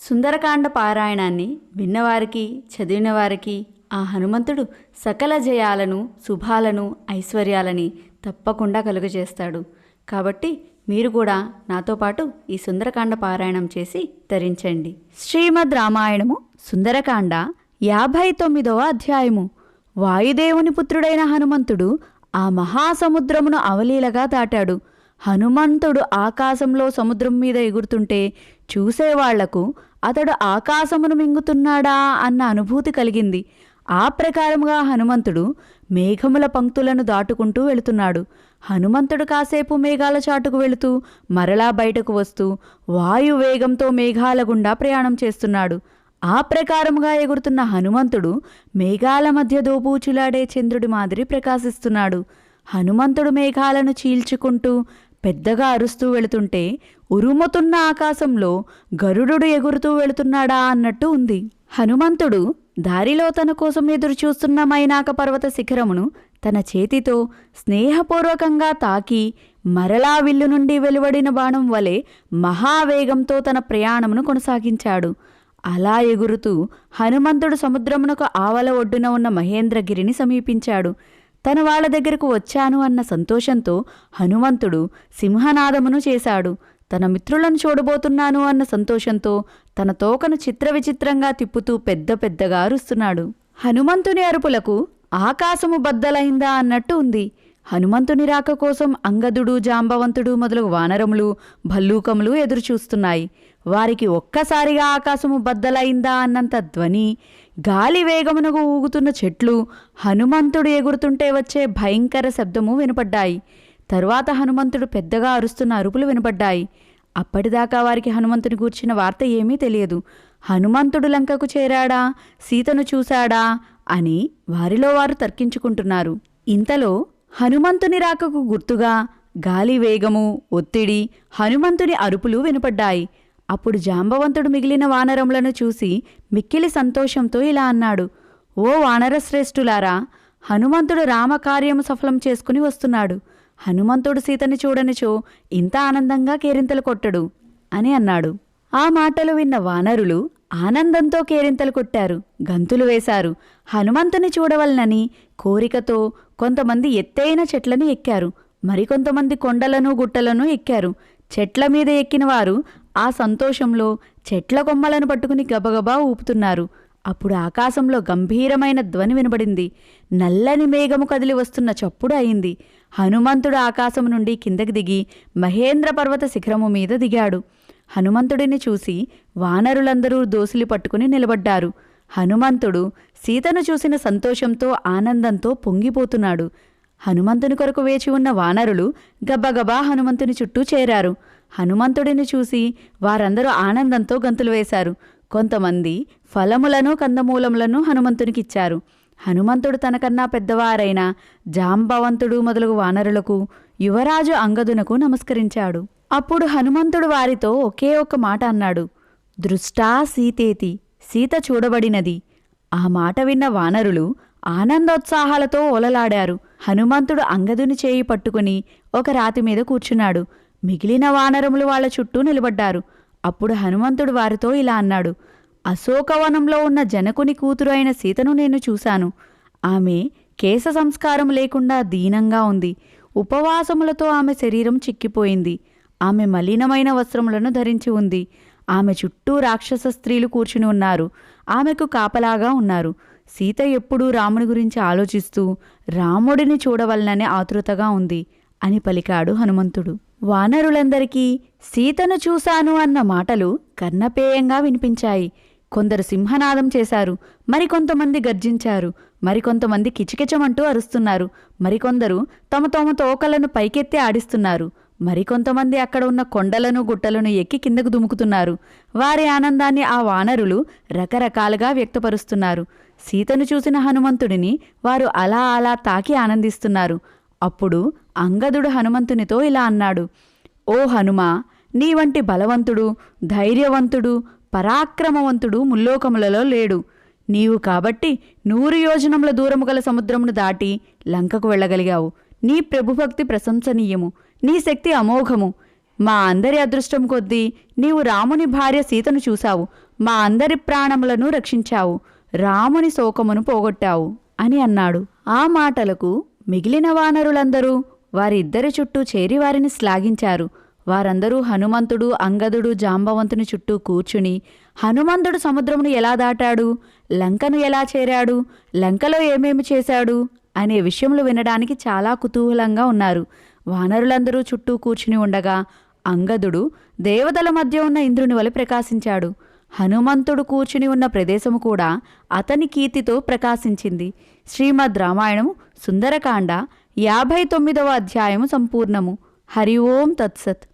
సుందరకాండ పారాయణాన్ని విన్నవారికి చదివినవారికి ఆ హనుమంతుడు సకల జయాలను శుభాలను ఐశ్వర్యాలని తప్పకుండా కలుగజేస్తాడు. కాబట్టి మీరు కూడా నాతో పాటు ఈ సుందరకాండ పారాయణం చేసి ధరించండి. శ్రీమద్ రామాయణము సుందరకాండ 59వ అధ్యాయము. వాయుదేవుని పుత్రుడైన హనుమంతుడు ఆ మహాసముద్రమును అవలీలగా దాటాడు. హనుమంతుడు ఆకాశంలో సముద్రం మీద ఎగురుతుంటే చూసేవాళ్లకు అతడు ఆకాశమును మింగుతున్నాడా అన్న అనుభూతి కలిగింది. ఆ ప్రకారముగా హనుమంతుడు మేఘముల పంక్తులను దాటుకుంటూ వెళుతున్నాడు. హనుమంతుడు కాసేపు మేఘాల చాటుకు వెళుతూ మరలా బయటకు వస్తూ వాయువేగంతో మేఘాల గుండా ప్రయాణం చేస్తున్నాడు. ఆ ప్రకారముగా ఎగురుతున్న హనుమంతుడు మేఘాల మధ్య దోబూచులాడే చంద్రుడి మాదిరి ప్రకాశిస్తున్నాడు. హనుమంతుడు మేఘాలను చీల్చుకుంటూ పెద్దగా అరుస్తూ వెళుతుంటే ఉరుముతున్న ఆకాశంలో గరుడు ఎగురుతూ వెళుతున్నాడా అన్నట్టు ఉంది. హనుమంతుడు దారిలో తన కోసం ఎదురుచూస్తున్న మైనాక పర్వత శిఖరమును తన చేతితో స్నేహపూర్వకంగా తాకి మరలా విల్లు నుండి వెలువడిన బాణం వలె మహావేగంతో తన ప్రయాణమును కొనసాగించాడు. అలా ఎగురుతూ హనుమంతుడు సముద్రమునకు ఆవల ఒడ్డున ఉన్న మహేంద్రగిరిని సమీపించాడు. తన వాళ్ళ దగ్గరకు వచ్చాను అన్న సంతోషంతో హనుమంతుడు సింహనాదమును చేశాడు. తన మిత్రులను చూడబోతున్నాను అన్న సంతోషంతో తన తోకను చిత్రవిచిత్రంగా తిప్పుతూ పెద్ద పెద్దగా అరుస్తున్నాడు. హనుమంతుని అరుపులకు ఆకాశము బద్దలైందా అన్నట్టు ఉంది. హనుమంతుని రాక కోసం అంగదుడు, జాంబవంతుడు మొదలగు వానరములు, భల్లూకములు ఎదురుచూస్తున్నాయి. వారికి ఒక్కసారిగా ఆకాశము బద్దలైందా అన్నంత ధ్వని, గాలి వేగమునకు ఊగుతున్న చెట్లు, హనుమంతుడు ఎగురుతుంటే వచ్చే భయంకర శబ్దము వినపడ్డాయి. తరువాత హనుమంతుడు పెద్దగా అరుస్తున్న అరుపులు వినపడ్డాయి. అప్పటిదాకా వారికి హనుమంతుని గూర్చిన వార్త ఏమీ తెలియదు. హనుమంతుడు లంకకు చేరాడా, సీతను చూశాడా అని వారిలో వారు తర్కించుకుంటున్నారు. ఇంతలో హనుమంతుని రాకకు గుర్తుగా గాలి వేగము, ఒత్తిడి, హనుమంతుని అరుపులు వినపడ్డాయి. అప్పుడు జాంబవంతుడు మిగిలిన వానరములను చూసి మిక్కిలి సంతోషంతో ఇలా అన్నాడు: ఓ వానరశ్రేష్ఠులారా, హనుమంతుడు రామకార్యము సఫలం చేసుకుని వస్తున్నాడు. హనుమంతుడు సీతని చూడనిచో ఇంత ఆనందంగా కేరింతలు కొట్టడు అని అన్నాడు. ఆ మాటలు విన్న వానరులు ఆనందంతో కేరింతలు కొట్టారు, గంతులు వేశారు. హనుమంతుని చూడవలనని కోరికతో కొంతమంది ఎత్తైన చెట్లను ఎక్కారు, మరికొంతమంది కొండలను గుట్టలను ఎక్కారు. చెట్ల మీద ఎక్కిన వారు ఆ సంతోషంలో చెట్ల కొమ్మలను పట్టుకుని గబగబా ఊపుతున్నారు. అప్పుడు ఆకాశంలో గంభీరమైన ధ్వని వినబడింది. నల్లని మేఘము కదిలి వస్తున్న చప్పుడు అయింది. హనుమంతుడు ఆకాశము నుండి కిందకి దిగి మహేంద్ర పర్వత శిఖరము మీద దిగాడు. హనుమంతుడిని చూసి వానరులందరూ దోసిలి పట్టుకుని నిలబడ్డారు. హనుమంతుడు సీతను చూసిన సంతోషంతో ఆనందంతో పొంగిపోతున్నాడు. హనుమంతుని కొరకు వేచి ఉన్న వానరులు గబగబా హనుమంతుని చుట్టూ చేరారు. హనుమంతుడిని చూసి వారందరూ ఆనందంతో గంతులు వేశారు. కొంతమంది ఫలములను, కందమూలములను హనుమంతునికిచ్చారు. హనుమంతుడు తనకన్నా పెద్దవారైన జాంబవంతుడు మొదలగు వానరులకు, యువరాజు అంగదునకు నమస్కరించాడు. అప్పుడు హనుమంతుడు వారితో ఒకే ఒక్క మాట అన్నాడు: దృష్టా సీతేతి, సీత చూడబడినది. ఆ మాట విన్న వానరులు ఆనందోత్సాహాలతో ఓలలాడారు. హనుమంతుడు అంగదుని చేయి పట్టుకుని ఒక రాతి మీద కూర్చున్నాడు. మిగిలిన వానరములు వాళ్ల చుట్టూ నిలబడ్డారు. అప్పుడు హనుమంతుడు వారితో ఇలా అన్నాడు: అశోకవనంలో ఉన్న జనకుని కూతురు అయిన సీతను నేను చూశాను. ఆమె కేశ సంస్కారం లేకుండా దీనంగా ఉంది. ఉపవాసములతో ఆమె శరీరం చిక్కిపోయింది. ఆమె మలినమైన వస్త్రములను ధరించి ఉంది. ఆమె చుట్టూ రాక్షస స్త్రీలు కూర్చుని ఉన్నారు. ఆమెకు కాపలాగా ఉన్నారు. సీత ఎప్పుడూ రాముని గురించి ఆలోచిస్తూ రాముడిని చూడవలననే ఆతృతగా ఉంది అని పలికాడు హనుమంతుడు. వానరులందరికీ సీతను చూశాను అన్న మాటలు కర్ణపేయంగా వినిపించాయి. కొందరు సింహనాదం చేశారు, మరికొంతమంది గర్జించారు, మరికొంతమంది కిచకిచమంటూ అరుస్తున్నారు, మరికొందరు తమ తమ తోకలను పైకెత్తి ఆడిస్తున్నారు, మరికొంతమంది అక్కడ ఉన్న కొండలను గుట్టలను ఎక్కి కిందకు దుముకుతున్నారు. వారి ఆనందాన్ని ఆ వానరులు రకరకాలుగా వ్యక్తపరుస్తున్నారు. సీతను చూసిన హనుమంతుడిని వారు అలా అలా తాకి ఆనందిస్తున్నారు. అప్పుడు అంగదుడు హనుమంతునితో ఇలా అన్నాడు: ఓ హనుమా, నీ వంటి బలవంతుడు, ధైర్యవంతుడు, పరాక్రమవంతుడు ముల్లోకములలో లేడు. నీవు కాబట్టి 100 యోజనముల దూరము గల సముద్రమును దాటి లంకకు వెళ్ళగలిగావు. నీ ప్రభుభక్తి ప్రశంసనీయము, నీ శక్తి అమోఘము. మా అందరి అదృష్టం కొద్దీ నీవు రాముని భార్య సీతను చూశావు, మా అందరి ప్రాణములను రక్షించావు, రాముని శోకమును పోగొట్టావు అని అన్నాడు. ఆ మాటలకు మిగిలిన వానరులందరూ వారిద్దరి చుట్టూ చేరి వారిని శ్లాఘించారు. వారందరూ హనుమంతుడు, అంగదుడు, జాంబవంతుని చుట్టూ కూర్చుని, హనుమంతుడు సముద్రమును ఎలా దాటాడు, లంకను ఎలా చేరాడు, లంకలో ఏమేమి చేశాడు అనే విషయములు వినడానికి చాలా కుతూహలంగా ఉన్నారు. వానరులందరూ చుట్టూ కూర్చుని ఉండగా అంగదుడు దేవతల మధ్య ఉన్న ఇంద్రుని వలె ప్రకాశించాడు. హనుమంతుడు కూర్చుని ఉన్న ప్రదేశము కూడా అతని కీర్తితో ప్రకాశించింది. శ్రీమద్ రామాయణము సుందరకాండ 59వ అధ్యాయము సంపూర్ణము. హరి ఓం తత్సత్.